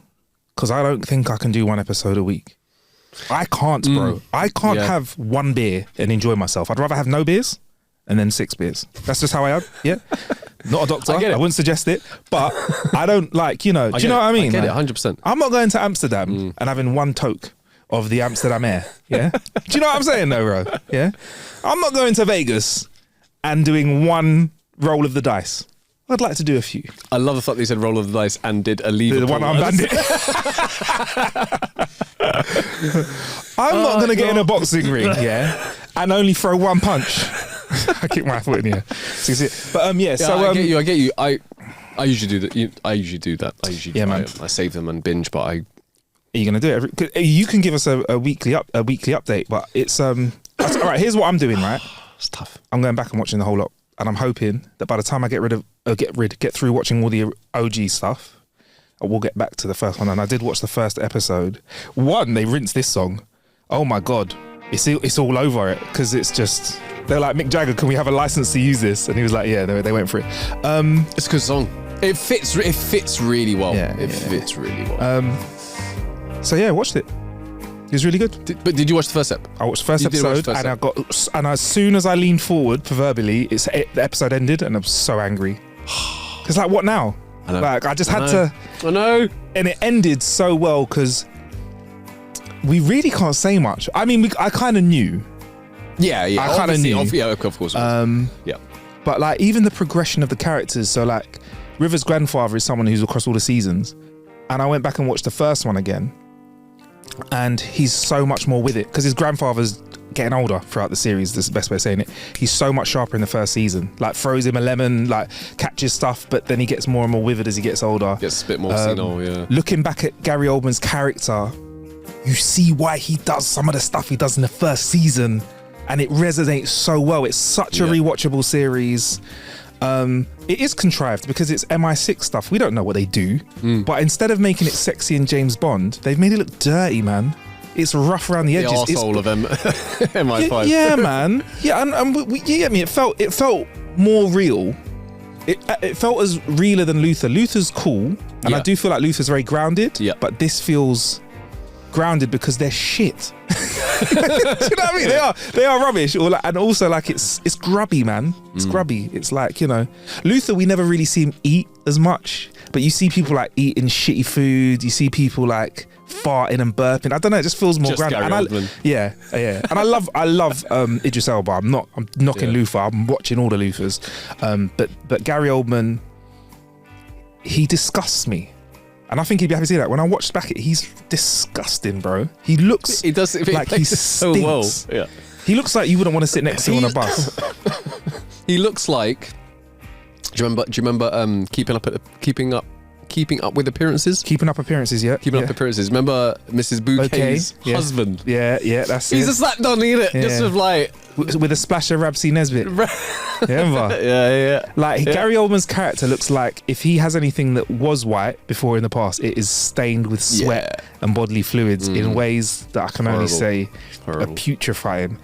because I don't think I can do 1 episode a week. I can't, bro. I can't have 1 beer and enjoy myself. I'd rather have no beers and then 6 beers. That's just how I am, yeah? Not a doctor. I wouldn't suggest it. But I don't like, do you know what I mean? I get it, Like, 100%. I'm not going to Amsterdam and having 1 toke of the Amsterdam air, yeah? Do you know what I'm saying, though, bro? Yeah? I'm not going to Vegas and doing 1 roll of the dice. I'd like to do a few. I love the fact that you said roll of the dice and did a lever. The one arm bandit. I'm not going to get in a boxing ring, yeah, and only throw 1 punch. I kick my foot in here. But I get you. I usually do that. I usually do that. I save them and binge, but Are you going to do it? You can give us a weekly update, but it's all right. Here's what I'm doing. Right, it's tough. I'm going back and watching the whole lot, and I'm hoping that by the time I get through watching all the OG stuff, we'll get back to the first one. And I did watch the first episode. One, they rinsed this song. Oh my God. It's all over it because it's just, they're like, Mick Jagger, can we have a license to use this? And he was like, yeah, they went for it. It's a good song. It fits really well. It fits really well. So yeah, I watched it. It was really good. But did you watch the first ep? I watched the first episode, and as soon as I leaned forward, proverbially, the episode ended, and I was so angry. It's like, what now? I know. Like, I just had to. I know. And it ended so well because we really can't say much. I mean, I kind of knew. Yeah. I kind of knew. Yeah, of course. Yeah. But like, even the progression of the characters. So like, River's grandfather is someone who's across all the seasons, and I went back and watched the first one again. And he's so much more with it because his grandfather's getting older throughout the series. This is the best way of saying it. He's so much sharper in the first season. Like, throws him a lemon, like catches stuff, but then he gets more and more with it as he gets older. Gets a bit more senile, yeah. Looking back at Gary Oldman's character, you see why he does some of the stuff he does in the first season, and it resonates so well. It's such a rewatchable series. It is contrived because it's MI6 stuff. We don't know what they do, but instead of making it sexy and James Bond, they've made it look dirty, man. It's rough around the edges. The arsehole of MI5. Yeah, man. Yeah, and you get me. It felt more real. It felt as realer than Luther. Luther's cool, and I do feel like Luther's very grounded. Yeah. But this feels grounded because they're shit. Do you know what I mean? They are rubbish, and also like it's grubby, man. It's grubby. It's like, you know, Luther, we never really see him eat as much, but you see people like eating shitty food. You see people like farting and burping. I don't know. It just feels more grounded. Yeah. And I love Idris Elba. I'm knocking Luther. I'm watching all the Luthers, but Gary Oldman, he disgusts me. And I think he'd be happy to see that. When I watched back he's disgusting, bro. He looks like he stinks. So well. Yeah. He looks like you wouldn't want to sit next to him on a bus. He looks like. Do you remember keeping up with appearances? Keeping up appearances, yeah. Keeping up appearances. Remember Mrs. Bouquet's husband? Yeah, that's He's just like done, ain't it? Just with like with a splash of Ramsey Nesbitt. Remember? Yeah. Like Gary Oldman's character looks like if he has anything that was white before in the past, it is stained with sweat and bodily fluids in ways that I can only say are putrefying.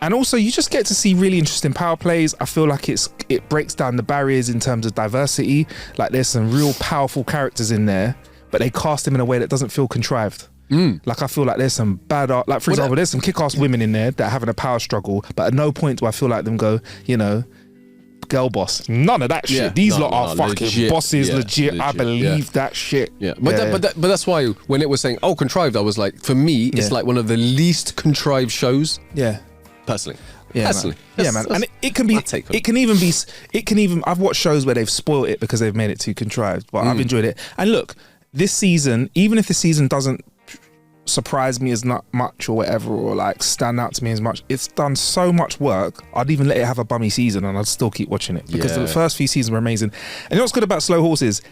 And also, you just get to see really interesting power plays. I feel like it breaks down the barriers in terms of diversity. Like, there's some real powerful characters in there, but they cast them in a way that doesn't feel contrived. Like, I feel like there's some bad art. Like, for example, there's some kick-ass women in there that are having a power struggle, but at no point do I feel like them go, you know, girl boss. None of that shit. These lot are fucking legit bosses, legit. I believe that shit. Yeah, but that's why when it was saying, oh, contrived, I was like, for me, it's like one of the least contrived shows. Yeah. Personally. Yeah, man. And it can be, I've watched shows where they've spoiled it because they've made it too contrived, but I've enjoyed it. And look, this season, even if the season doesn't surprise me as not much or whatever, or like stand out to me as much, it's done so much work. I'd even let it have a bummy season and I'd still keep watching it because the first few seasons were amazing. And you know what's good about Slow Horses?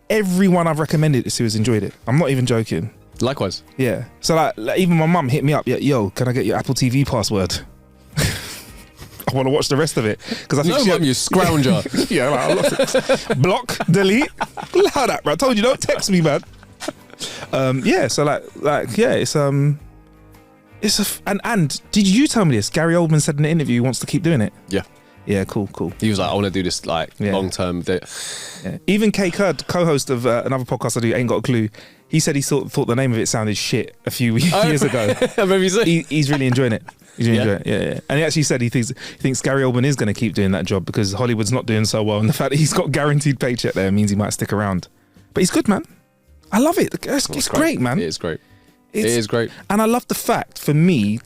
Everyone I've recommended it to has enjoyed it. I'm not even joking. Likewise. Yeah. So like even my mum hit me up. Yo, can I get your Apple TV password? I want to watch the rest of it because I think you scrounger. Yeah, like, I lost it. Block, delete. Allow that, bro. I told you, don't text me, man. And did you tell me this? Gary Oldman said in an interview he wants to keep doing it. Yeah, cool. He was like, I want to do this like long term. Yeah. Even Kay Kurd, co-host of another podcast I do, Ain't Got a Clue, he said he thought the name of it sounded shit a few years ago. He's really enjoying it. He's really enjoying it. Yeah. And he actually said he thinks Gary Oldman is going to keep doing that job because Hollywood's not doing so well, and the fact that he's got guaranteed paycheck there means he might stick around. But he's good, man. I love it. It's great, man. It is great. It is great. And I love the fact, for me,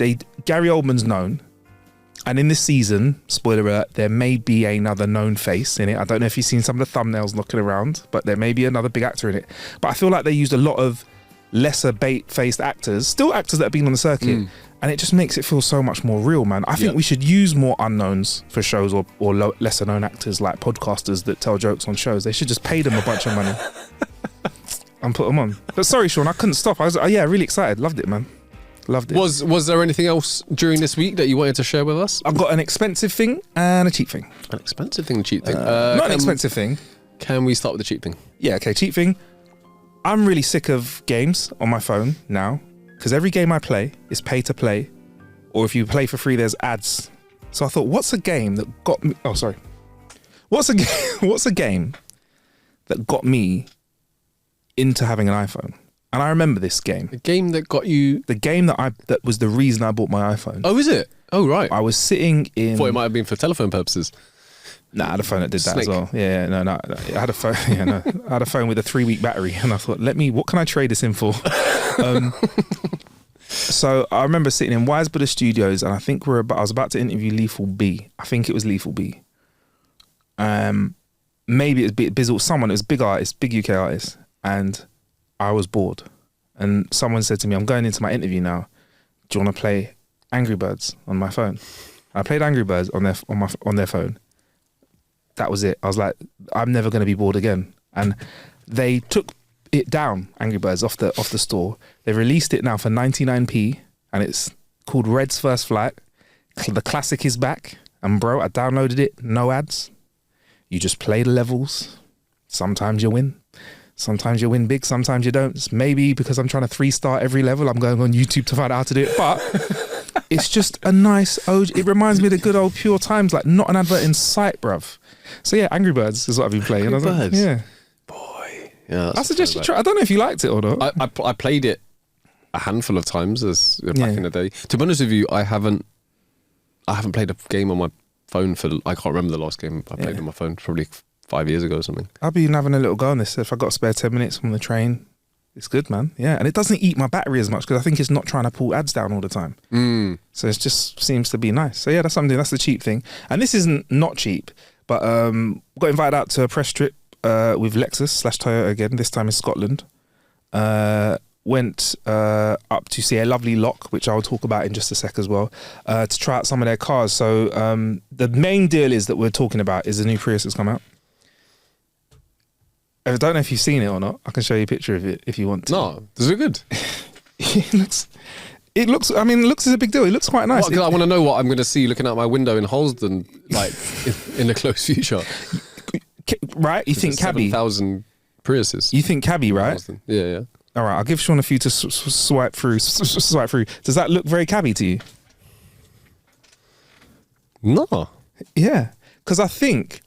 Gary Oldman's known. And in this season, spoiler alert, there may be another known face in it. I don't know if you've seen some of the thumbnails knocking around, but there may be another big actor in it. But I feel like they used a lot of lesser bait-faced actors, still actors that have been on the circuit, and it just makes it feel so much more real, man. I think we should use more unknowns for shows or lesser-known actors like podcasters that tell jokes on shows. They should just pay them a bunch of money and put them on. But sorry, Sean, I couldn't stop. I was really excited. Loved it, man. Loved it. Was there anything else during this week that you wanted to share with us? I've got an expensive thing and a cheap thing. An expensive thing, a cheap thing. Not an expensive thing. Can we start with the cheap thing? Yeah, okay, cheap thing. I'm really sick of games on my phone now because every game I play is pay to play, or if you play for free, there's ads. So I thought, what's a game that got me? Oh, sorry. What's a game that got me into having an iPhone? And I remember this game. The game that got you... The game that was the reason I bought my iPhone. Oh, is it? Oh, right. I was sitting in... I thought it might have been for telephone purposes. Nah, I had a phone that did that Snake. as well. Yeah, no. I had a phone. Yeah, no. I had a phone with a 3-week battery, and I thought, what can I trade this in for? So I remember sitting in Wisebudder Studios, and I think I was about to interview Lethal B. I think it was Lethal B. Maybe it was Bizzle. Someone. It was big artist, big UK artist, and I was bored. And someone said to me, "I'm going into my interview now. Do you want to play Angry Birds on my phone?" I played Angry Birds on their phone. That was it. I was like, I'm never going to be bored again. And they took it down, Angry Birds, off the store. They released it now for 99p, and it's called Red's First Flight. The classic is back, and bro, I downloaded it, no ads. You just play the levels. Sometimes you win. Sometimes you win big, sometimes you don't. It's maybe because I'm trying to 3-star every level, I'm going on YouTube to find out how to do it. But it's just a nice OG. It reminds me of the good old pure times, like not an advert in sight, bruv. So yeah, Angry Birds is what I've been playing. Angry Birds? Like, yeah. Boy. Yeah, I suggest you try. I don't know if you liked it or not. I played it a handful of times back in the day. To be honest with you, I haven't played a game on my phone I can't remember the last game I played on my phone, probably 5 years ago or something. I've been having a little go on this. If I got a spare 10 minutes on the train, it's good, man. Yeah, and it doesn't eat my battery as much because I think it's not trying to pull ads down all the time. So it just seems to be nice. So yeah, that's something. That's the cheap thing. And this isn't not cheap, but got invited out to a press trip with Lexus/Toyota again. This time in Scotland. Went up to see a lovely lock, which I'll talk about in just a sec as well, to try out some of their cars. So the main deal is that we're talking about is the new Prius that's come out. I don't know if you've seen it or not. I can show you a picture of it if you want to. No, does it good? It looks. I mean, it looks as a big deal. It looks quite nice. I want to know what I'm going to see looking out my window in Holston, like in the close future. Right? You think cabbie? 7,000 Priuses. You think cabbie, right? Holston. Yeah. All right. I'll give Sean a few to swipe through. Swipe through. Does that look very cabbie to you? No. Yeah, because I think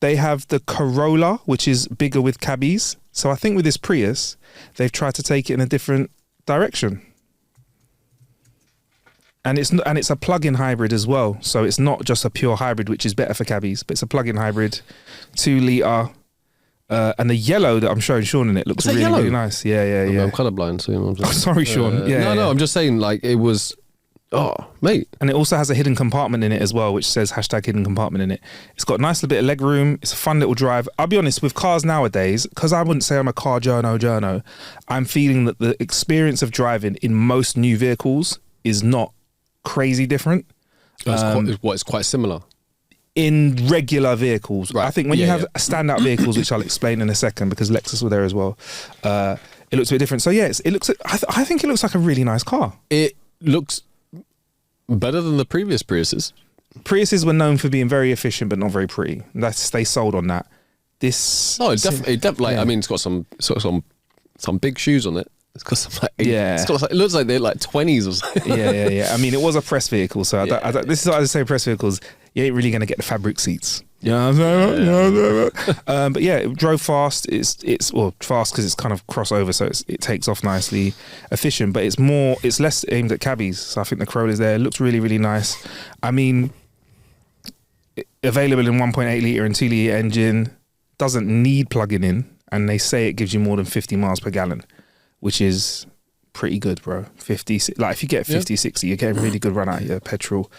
they have the Corolla, which is bigger with cabbies. So I think with this Prius, they've tried to take it in a different direction. And it's a plug-in hybrid as well. So it's not just a pure hybrid, which is better for cabbies, but it's a plug-in hybrid, 2 litre. And the yellow that I'm showing Sean in it looks really, really nice. Yeah. I'm colourblind, so I'm just, sorry, Sean. No, I'm just saying, like, it was. Oh, mate. And it also has a hidden compartment in it as well, which says #hidden compartment in it. It's got a nice little bit of leg room. It's a fun little drive. I'll be honest, with cars nowadays, because I wouldn't say I'm a car journo, I'm feeling that the experience of driving in most new vehicles is not crazy different. It's quite similar. In regular vehicles. Right. I think when you have standout vehicles, which I'll explain in a second, because Lexus were there as well, it looks a bit different. So yeah, I think it looks like a really nice car. It looks better than the previous Priuses. Priuses were known for being very efficient but not very pretty. They sold on that. This it definitely. Yeah. I mean, it's got some big shoes on it. It's got some it looks like they're like 20s or something. Yeah. I mean, it was a press vehicle, so this is what I say. Press vehicles, you ain't really gonna get the fabric seats. Yeah, but yeah, it drove fast. It's fast because it's kind of crossover, so it takes off nicely, efficient. But it's less aimed at cabbies. So I think the Corolla's there. It looks really, really nice. I mean, available in 1.8 litre and 2 litre engine, doesn't need plugging in, and they say it gives you more than 50 miles per gallon, which is pretty good, bro. 50, like if you get 50, 60, you're getting a really good run out of your petrol.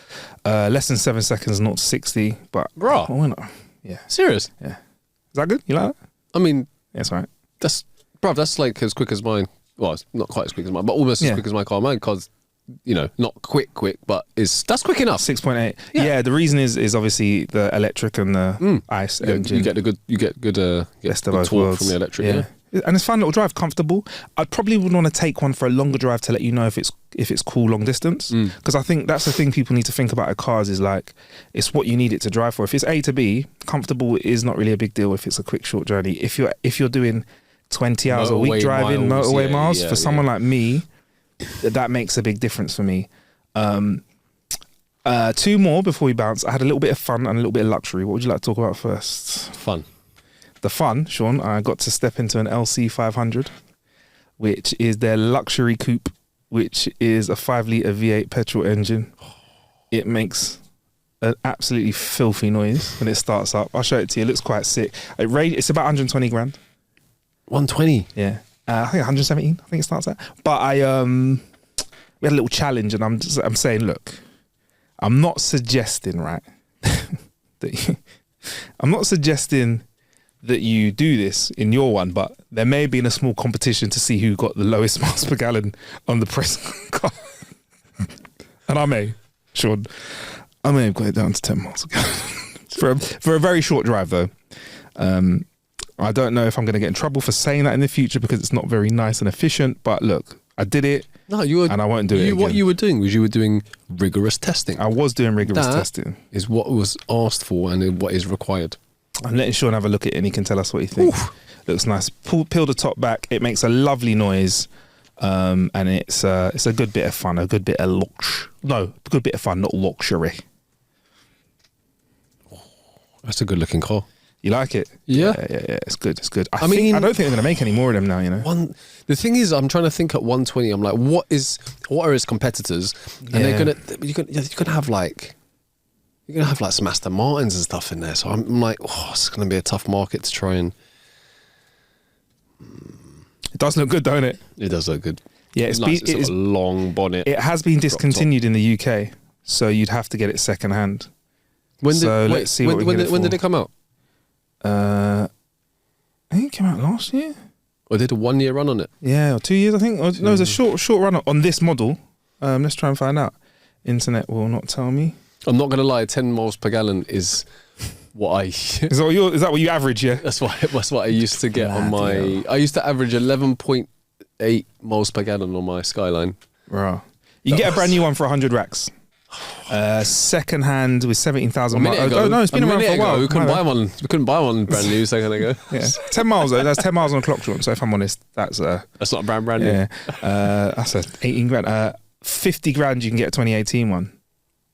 Less than 7 seconds, 0 to 60, but bro, why not? Yeah. Serious? Yeah. Is that good? You like that? I mean, yeah, it's all right. That's like as quick as mine. Well, it's not quite as quick as mine, but almost as quick as my car. Mine car's, not quick, but that's quick enough. 6.8. Yeah, the reason is obviously the electric and the ICE engine. You get good best of both torque worlds from the electric. and it's a fun little drive, comfortable. I probably would want to take one for a longer drive to let you know if it's cool long distance, because I think that's the thing people need to think about at cars is like it's what you need it to drive for. If it's A to B, comfortable is not really a big deal if it's a quick short journey. If you're doing 20 hours a week driving motorway miles, for someone like me, that makes a big difference for me. Two more before we bounce. I had a little bit of fun and a little bit of luxury. What would you like to talk about first? Fun. The fun, Sean, I got to step into an LC 500, which is their luxury coupe, which is a 5-litre V8 petrol engine. It makes an absolutely filthy noise when it starts up. I'll show it to you. It looks quite sick. It's about 120 grand. 120? Yeah. I think 117, I think it starts at. But we had a little challenge, and I'm saying, look, I'm not suggesting, right, I'm not suggesting that you do this in your one, but there may be in a small competition to see who got the lowest miles per gallon on the press car. And I may have got it down to 10 miles a gallon for a very short drive, though. I don't know if I'm going to get in trouble for saying that in the future because it's not very nice and efficient. But look, I did it. No, you were, and I won't do it again. What you were doing was you were doing rigorous testing. I was doing rigorous testing. Is what was asked for and what is required. I'm letting Sean have a look at it and he can tell us what he thinks. Oof. Looks nice. Peel the top back. It makes a lovely noise. And it's a good bit of fun, a good bit of good bit of fun, not luxury. That's a good looking car. You like it? Yeah. Yeah. It's good. It's good. I don't think they're going to make any more of them now, you know. The thing is, I'm trying to think at 120. I'm like, what are his competitors? And you're gonna have like some Aston Martins and stuff in there. So I'm like, it's gonna be a tough market to try and. It does look good, don't it? It does look good. Yeah, it's got a long bonnet. It has been discontinued in the UK, so you'd have to get it second hand. When did it come out? I think it came out last year. Or did a 1 year run on it? Yeah, or 2 years, I think. No, it was a short run on this model. Let's try and find out. Internet will not tell me. I'm not going to lie, 10 miles per gallon is what I... Is that what you average, yeah? That's what I used to get on my... Yeah. I used to average 11.8 miles per gallon on my Skyline. Right. You can get a brand new one for 100 racks. Second hand with 17,000 miles. Oh no, it's been around for a while. We couldn't buy one brand new a second ago. Yeah. 10 miles though. That's 10 miles on the clock, Sean. So if I'm honest, that's not brand new. Yeah. That's 18 grand. 50 grand you can get a 2018 one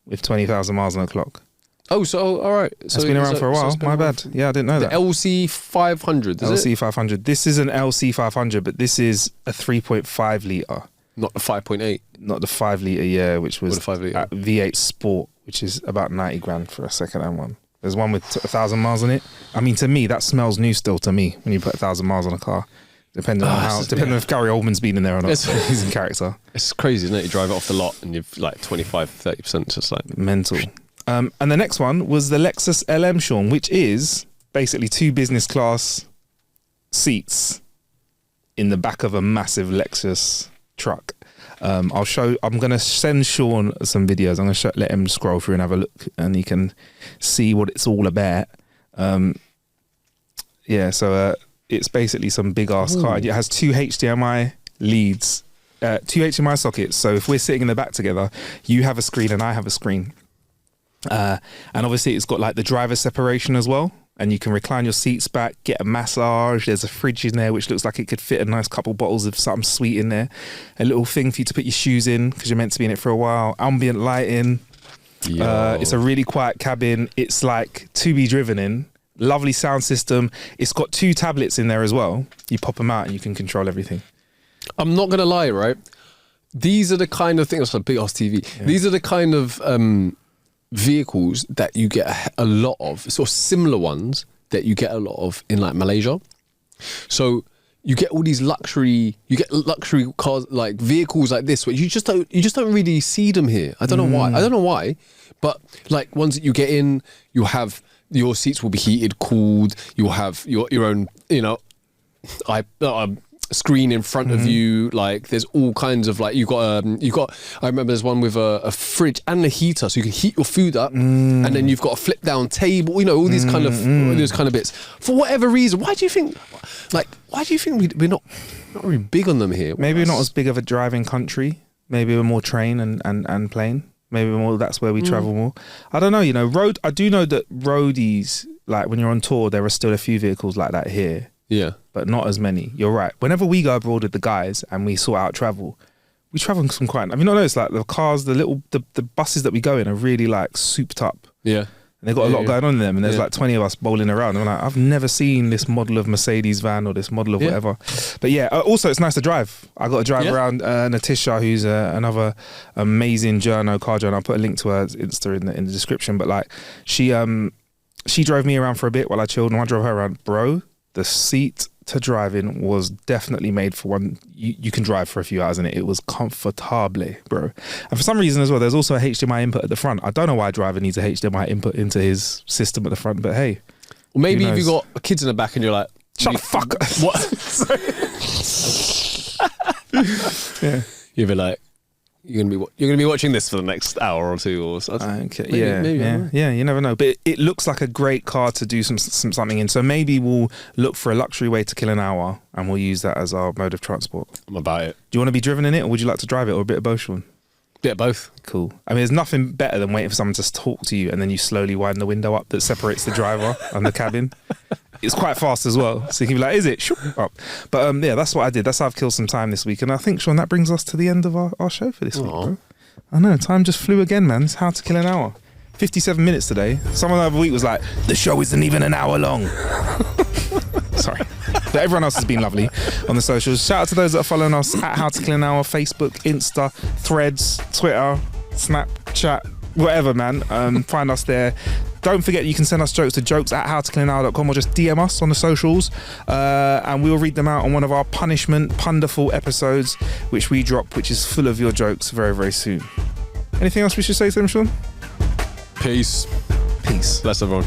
with 20,000 miles on the clock. Oh, so all right. So it's been around for a while. My bad. Yeah, I didn't know that. LC 500. LC 500. This is an LC 500, but this is a 3.5 litre. Not the 5.8. Not the 5 litre, yeah, which was the 5 litre? V8 Sport, which is about 90 grand for a second-hand one. There's one with 1,000 miles on it. I mean, to me, that smells new still to me when you put 1,000 miles on a car. Depending on if Gary Oldman's been in there or not. He's in character. It's crazy, isn't it? You drive it off the lot and you've like 25-30%. Just like mental. And the next one was the Lexus LM, Sean, which is basically 2 business class seats in the back of a massive Lexus truck. I'm going to send Sean some videos. I'm going to let him scroll through and have a look, and he can see what it's all about. So it's basically some big ass car. It has 2 HDMI leads, 2 HDMI sockets. So if we're sitting in the back together, you have a screen and I have a screen. And obviously it's got like the driver separation as well. And you can recline your seats back, get a massage. There's a fridge in there which looks like it could fit a nice couple bottles of something sweet in there. A little thing for you to put your shoes in because you're meant to be in it for a while. Ambient lighting. It's a really quiet cabin. It's like to be driven in. Lovely sound system. It's got 2 tablets in there as well. You pop them out and you can control everything. I'm not going to lie, right? These are the kind of things... It's a big ass TV. Yeah. These are the kind of... vehicles that you get a lot of, sort of similar ones that you get a lot of in like Malaysia. So you get all these luxury cars, like vehicles like this, where you just don't really see them here. I don't know why, but like ones that you get in, you have your seats will be heated, cooled. You'll have your own, a screen in front of you. Like there's all kinds of like you got. I remember there's one with a fridge and a heater, so you can heat your food up, and then you've got a flip down table. You know, all these kind of all those kind of bits. For whatever reason, why do you think? Like, why do you think we're not really big on them here? Maybe we're not as big of a driving country. Maybe we're more train and plane. Maybe more that's where we travel more. I don't know. You know, I do know that roadies, like when you're on tour, there are still a few vehicles like that here. Yeah, but not as many. You're right. Whenever we go abroad with the guys and we sort out travel, we travel some quite. I mean, not noticed like the cars, the buses that we go in are really like souped up. Yeah. And they've got a lot going on in them, and there's like 20 of us bowling around. And I'm like, I've never seen this model of Mercedes van or this model of whatever. But yeah, also it's nice to drive. I got to drive around Natisha, who's another amazing car journal. I'll put a link to her Insta in the description. But like, she drove me around for a bit while I chilled, and I drove her around. Bro, the seat to drive in was definitely made for one. You can drive for a few hours in it. It was comfortably, bro. And for some reason as well, there's also a HDMI input at the front. I don't know why a driver needs a HDMI input into his system at the front, but hey. Well, maybe if you got kids in the back and you're like, shut the fuck up. What? Yeah. You'd be like, you're gonna be watching this for the next hour or two or so. Okay. Yeah. You never know. But it looks like a great car to do something in. So maybe we'll look for a luxury way to kill an hour, and we'll use that as our mode of transport. I'm about it. Do you want to be driven in it, or would you like to drive it, or a bit of both, Sean? Bit of both. Cool. I mean, there's nothing better than waiting for someone to talk to you, and then you slowly wind the window up that separates the driver and the cabin. It's quite fast as well, so you can be like, is it? Up. But yeah, that's what I did. That's how I've killed some time this week. And I think, Sean, that brings us to the end of our show for this week, bro. I know, time just flew again, man. It's How to Kill an Hour. 57 minutes today. Someone the other week was like, the show isn't even an hour long. Sorry. But everyone else has been lovely on the socials. Shout out to those that are following us at How to Kill an Hour, Facebook, Insta, Threads, Twitter, Snapchat, whatever, man. Find us there. Don't forget, you can send us jokes to jokes@howtokillanhour.com or just DM us on the socials, and we'll read them out on one of our punderful episodes, which we drop, which is full of your jokes very, very soon. Anything else we should say to them, Sean? Peace. Peace. Bless everyone.